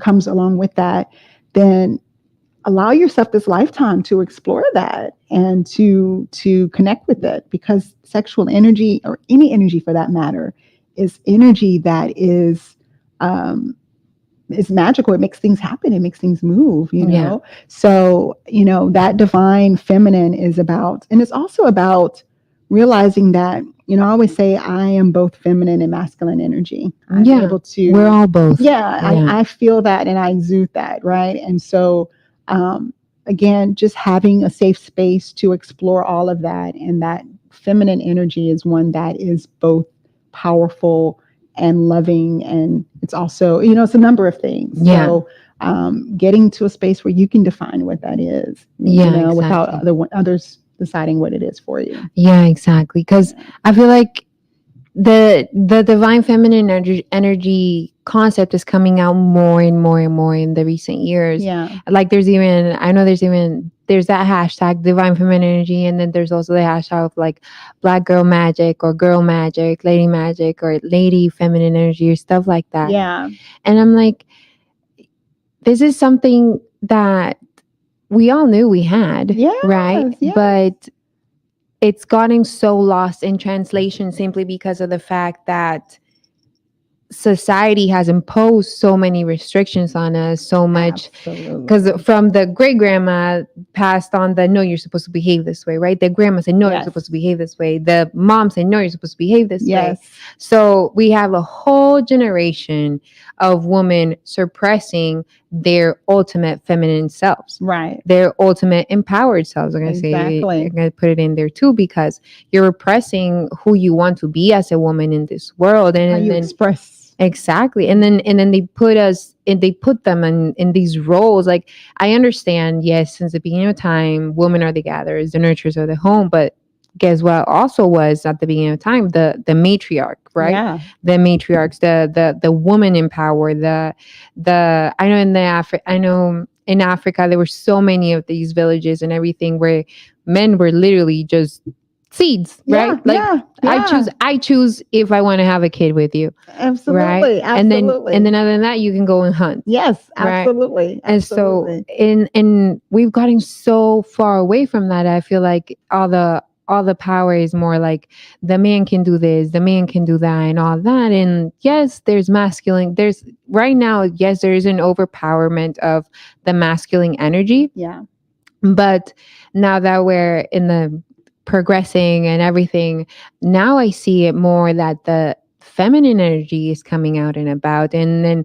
comes along with that, then allow yourself this lifetime to explore that and to connect with it, because sexual energy, or any energy for that matter, is energy that is it's magical. It makes things happen. It makes things move, Yeah. So, that divine feminine is about, and it's also about realizing that, I always say I am both feminine and masculine energy. I'm Yeah. able to, We're all both. yeah, Yeah. I feel that and I exude that. Right. And so, again, just having a safe space to explore all of that. And that feminine energy is one that is both powerful and loving. And it's also, it's a number of things. Yeah. So, getting to a space where you can define what that is, Yeah, without exactly. others deciding what it is for you. Yeah, exactly. Because I feel like the divine feminine energy concept is coming out more and more and more in the recent years. Yeah. Like there's that hashtag divine feminine energy, and then there's also the hashtag of like black girl magic or girl magic, lady magic or lady feminine energy or stuff like that. Yeah. And I'm like, this is something that we all knew we had, right? Yes. But it's gotten so lost in translation simply because of the fact that society has imposed so many restrictions on us, so much, because Absolutely. from the great grandma passed on the no, you're supposed to behave this way, right? The grandma said no, you're Yes. supposed to behave this way. The mom said no, you're supposed to behave this way. Yes. So we have a whole generation of women suppressing their ultimate feminine selves, Right. their ultimate empowered selves. I'm gonna Exactly. I'm gonna put it in there too, because you're repressing who you want to be as a woman in this world, and, How you then express. exactly, and then they put them in these roles. Like, I understand, yes, since the beginning of time, women are the gatherers, the nurturers of the home, but guess what also was at the beginning of time? The matriarch, right? Yeah. The matriarchs, the woman in power, the I know in Africa there were so many of these villages and everything where men were literally just seeds, Yeah, right? Like, yeah. I choose if I want to have a kid with you. Absolutely. Right. Absolutely. And then other than that, you can go and hunt. Yes, Right. absolutely. And so Absolutely. and we've gotten so far away from that. I feel like all the power is more like the man can do this, the man can do that, and all that. And yes, there's masculine. There's right now, yes, there is an overpowerment of the masculine energy. Yeah. But now that we're in the progressing and everything, now I see it more that the feminine energy is coming out and about, and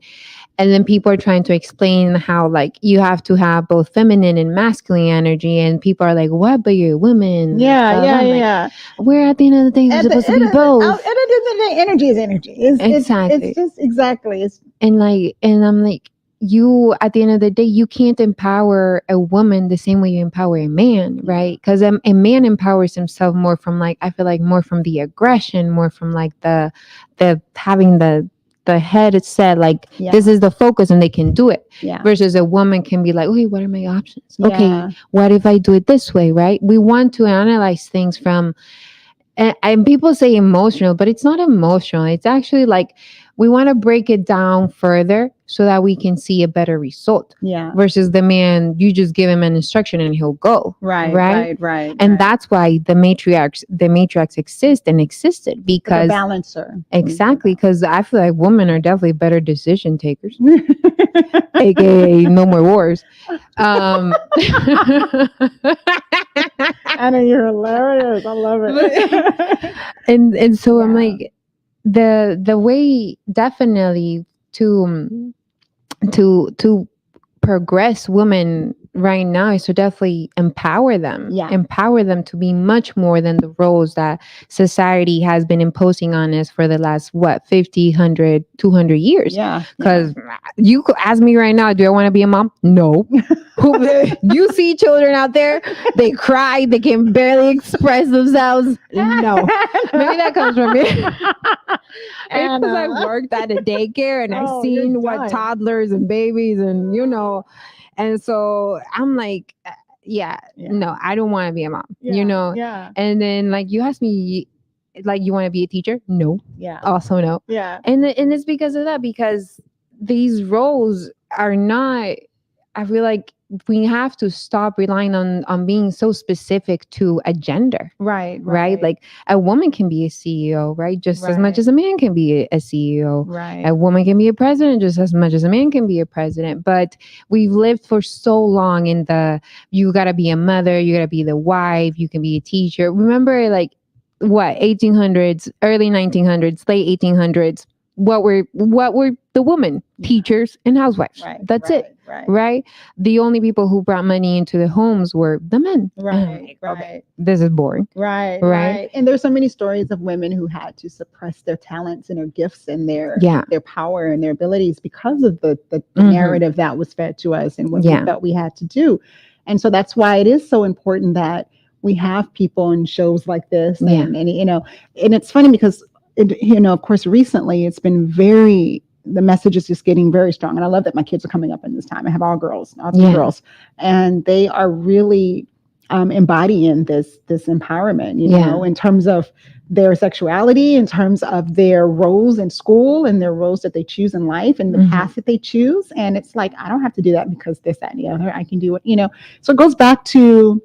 then people are trying to explain how like you have to have both feminine and masculine energy, and people are like, what, but you're a woman? Yeah, So yeah, I'm like, yeah. We're at the end of the day, we're supposed to be both. At the end of the day, energy is energy. Exactly. It's just exactly. And I'm like, you at the end of the day, you can't empower a woman the same way you empower a man, right? Because a man empowers himself more from like, I feel like more from the aggression, more from like the having the head set like this is the focus and they can do it. Yeah. Versus a woman can be like, okay, what are my options? Yeah. Okay, what if I do it this way, right? We want to analyze things from and people say emotional, but it's not emotional. It's actually like we want to break it down further so that we can see a better result. Yeah. Versus the man, you just give him an instruction and he'll go. Right. And that's why the matriarchs exist and existed, because the balancer. Exactly, because I feel like women are definitely better decision takers, aka no more wars. I know, you're hilarious. I love it. and so I'm like, the way definitely to progress women right now is to definitely empower them. Empower them to be much more than the roles that society has been imposing on us for the last 50, 100, 200 years. Because you could ask me right now, do I want to be a mom? No. You see children out there, they cry, they can barely express themselves. No. Maybe that comes from me. Because I worked at a daycare and I've seen what toddlers and babies and and so I'm like, no, I don't want to be a mom, And then like you ask me, like, you want to be a teacher? No. Also no. And it's because of that, because these roles are not, I feel like we have to stop relying on being so specific to a gender. Right? Like a woman can be a CEO, right? Just as much as a man can be a CEO. A woman can be a president just as much as a man can be a president. But we've lived for so long in the, you got to be a mother, you got to be the wife, you can be a teacher. Remember, like, what, 1800s, early 1900s, late 1800s, what were the women? Teachers and housewives. That's it. Right? The only people who brought money into the homes were the men. Okay, this is boring. Right. And there's so many stories of women who had to suppress their talents and their gifts and their power and their abilities because of the narrative that was fed to us and what we felt we had to do. And so that's why it is so important that we have people in shows like this. And and it's funny because, of course, recently it's been the message is just getting very strong. And I love that my kids are coming up in this time. I have all girls, all three girls, and they are really embodying this empowerment, in terms of their sexuality, in terms of their roles in school and their roles that they choose in life and the path that they choose. And it's like, I don't have to do that because this, that, and the other. I can do it, So it goes back to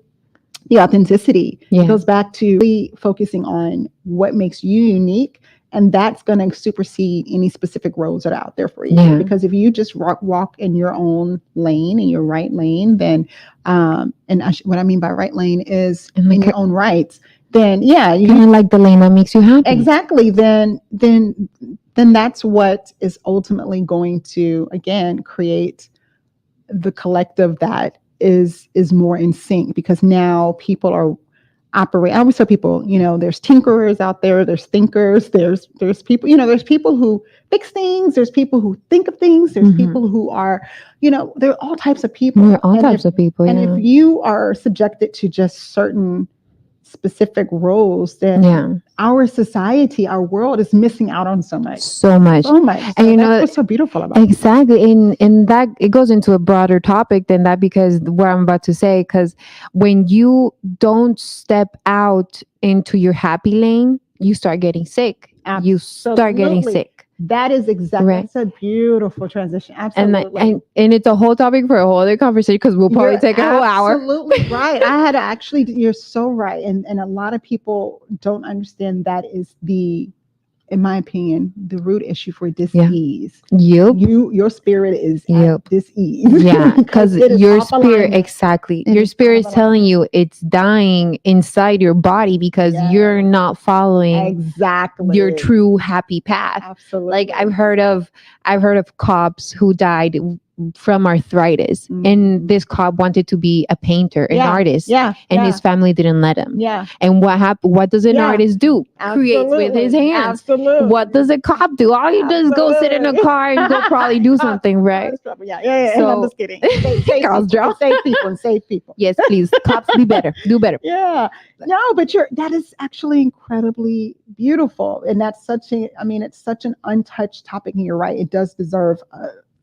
the authenticity. It goes back to really focusing on what makes you unique. And that's going to supersede any specific roles that are out there for you. Because if you just walk in your own lane, in your right lane, then, what I mean by right lane is in your own rights, then you kind of like the lane that makes you happy. Exactly. Then that's what is ultimately going to, again, create the collective that is more in sync, because now people are operate. I always tell people, there's tinkerers out there, there's thinkers, there's people, there's people who fix things, there's people who think of things, there's people who are, there are all types of people. There are all types of people. And if you are subjected to just certain specific roles, then our society, our world is missing out on so much. And so that's what's so beautiful about it. Exactly. And that it goes into a broader topic than that, because what I'm about to say, because when you don't step out into your happy lane, you start getting sick. Absolutely. You start getting sick. That is exactly That's a beautiful transition. Absolutely. And it's a whole topic for a whole other conversation, because we'll probably take a whole hour. Absolutely right. I had to actually, you're so right. And a lot of people don't understand that is in my opinion, the root issue for dis-ease. Your spirit is at dis-ease. Yeah, because your spirit, exactly. Your spirit is telling you it's dying inside your body because you're not following your true happy path. Absolutely. Like I've heard of cops who died from arthritis, and this cop wanted to be a painter, an artist, and his family didn't let him. And what happened? What does an artist do? Creates with his hands. What does a cop do? All he does is go sit in a car and go probably do something, right? So, I'm just kidding. Save people. Yes, please, cops, be better, do better. No, but that is actually incredibly beautiful, and that's it's such an untouched topic. And you're right, it does deserve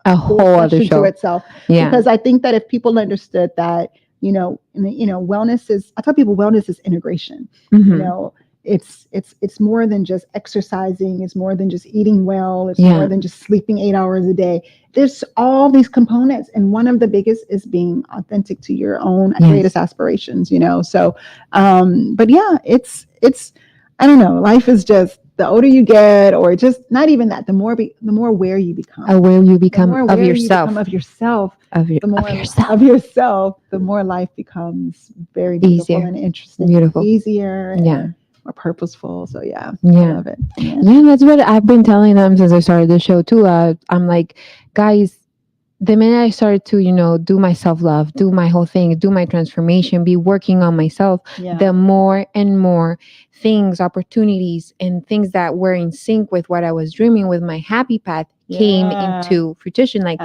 a whole other show to itself. Because I think that if people understood that, wellness is, I tell people wellness is integration. It's more than just exercising. It's more than just eating well. It's more than just sleeping 8 hours a day. There's all these components. And one of the biggest is being authentic to your own greatest aspirations, So, but it's, I don't know, life is just, the older you get, or just not even that, the more aware you become. Of yourself. The more life becomes very beautiful and interesting. Easier. And more purposeful. So I love it. That's what I've been telling them since I started the show too. I'm like, guys, the minute I started to, do my self-love, do my whole thing, do my transformation, be working on myself, the more and more things, opportunities, and things that were in sync with what I was dreaming with my happy path came into fruition. Like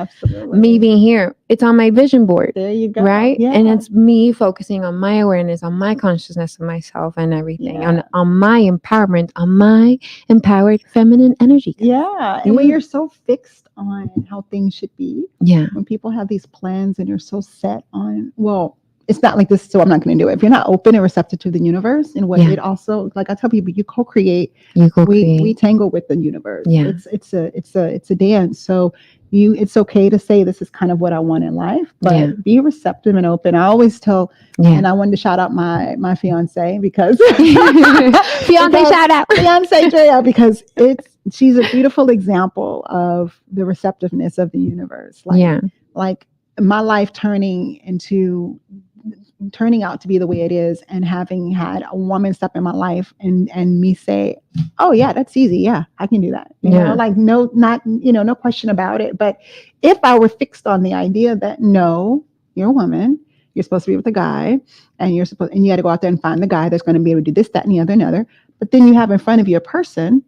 me being here, it's on my vision board. There you go. Right? And it's me focusing on my awareness, on my consciousness of myself and everything, on my empowerment, on my empowered feminine energy. And when you're so fixed on how things should be, when people have these plans and you're so set on, it's not like this, so I'm not going to do it. If you're not open and receptive to the universe, and what it also, like I tell people, you co-create. We tangle with the universe. Yeah. It's a dance. So it's okay to say this is kind of what I want in life, but be receptive and open. I always tell, and I wanted to shout out my fiance because shout out fiance Drea, because she's a beautiful example of the receptiveness of the universe. Like my life turning out to be the way it is, and having had a woman step in my life and me say, oh yeah, that's easy, yeah, I can do that, you know, like no question about it. But if I were fixed on the idea that no, you're a woman, you're supposed to be with a guy, and you had to go out there and find the guy that's going to be able to do this, that, and the other, another, but then you have in front of you a person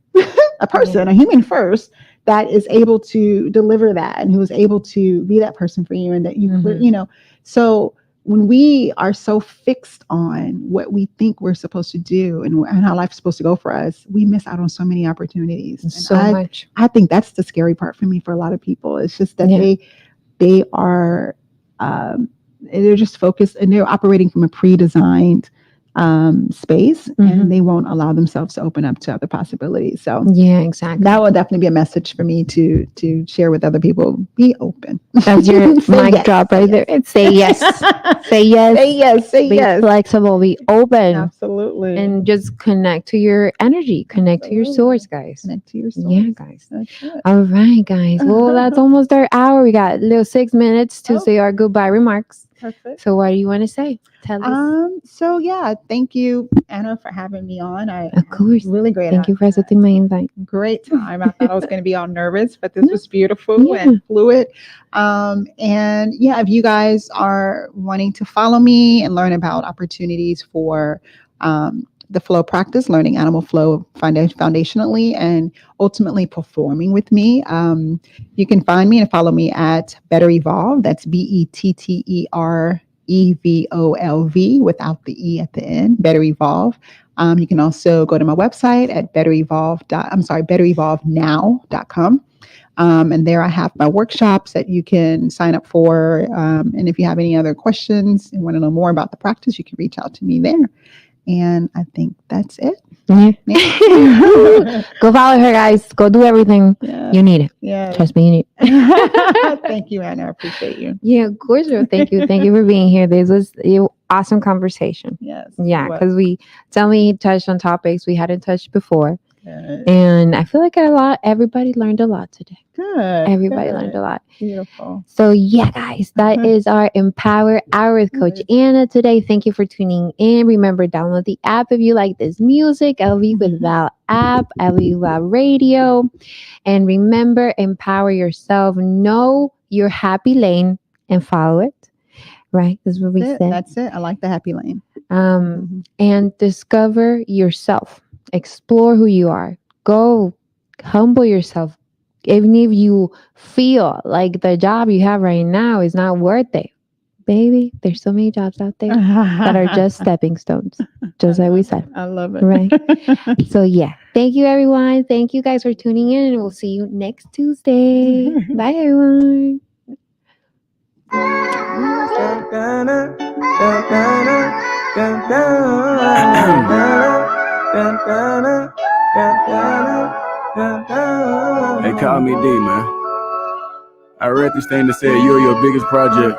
a human first, that is able to deliver that, and who is able to be that person for you, and that you so when we are so fixed on what we think we're supposed to do and how life's supposed to go for us, we miss out on so many opportunities. Much. I think that's the scary part for me, for a lot of people. It's just that they are they're just focused, and they're operating from a pre-designed space, and they won't allow themselves to open up to other possibilities. So exactly, that will definitely be a message for me to share with other people. Be open. That's your mic drop right there. Say yes. Say yes. Say yes. Say yes. Be flexible. Be open. Absolutely. And just connect to your energy. Connect to your source, guys. Connect to your source. Yeah, guys. All right, guys. Well, that's almost our hour. We got a little 6 minutes to say our goodbye remarks. Perfect. So what do you want to say? Tell us. So yeah, thank you, Anna, for having me on. Of course. Really great. Thank you for accepting my invite. Great time. I thought I was going to be all nervous, but this was beautiful and fluid. And yeah, if you guys are wanting to follow me and learn about opportunities for the flow practice, learning animal flow foundationally, and ultimately performing with me, you can find me and follow me at Better Evolve. That's BETTER EVOLV without the E at the end, Better Evolve. You can also go to my website at betterevolvenow.com. And there I have my workshops that you can sign up for. And if you have any other questions and want to know more about the practice, you can reach out to me there. And I think that's it. Yeah. Go follow her, guys. Go do everything. You need it. Yeah. Trust me, you need it. Thank you, Anna. I appreciate you. Yeah, of course. Thank you. Thank you for being here. This was an awesome conversation. Yes. Yeah, because we touched on topics we hadn't touched before. Good. And I feel like everybody learned a lot today. Good. Everybody learned a lot. Beautiful. So yeah, guys, that is our Empower Hour with Coach Anna today. Thank you for tuning in. Remember, download the app if you like this music. LV with Val app, LV Val radio. And remember, empower yourself. Know your happy lane and follow it. Right? That's what we said. That's it. I like the happy lane. And discover yourself. Explore who you are. Go humble yourself. Even if you feel like the job you have right now is not worth it, baby, there's so many jobs out there that are just stepping stones, just like we said. I love it. Right? So yeah, thank you, everyone. Thank you guys for tuning in, and we'll see you next Tuesday. Bye, everyone. They call me D, man. I read this thing that said you're your biggest project.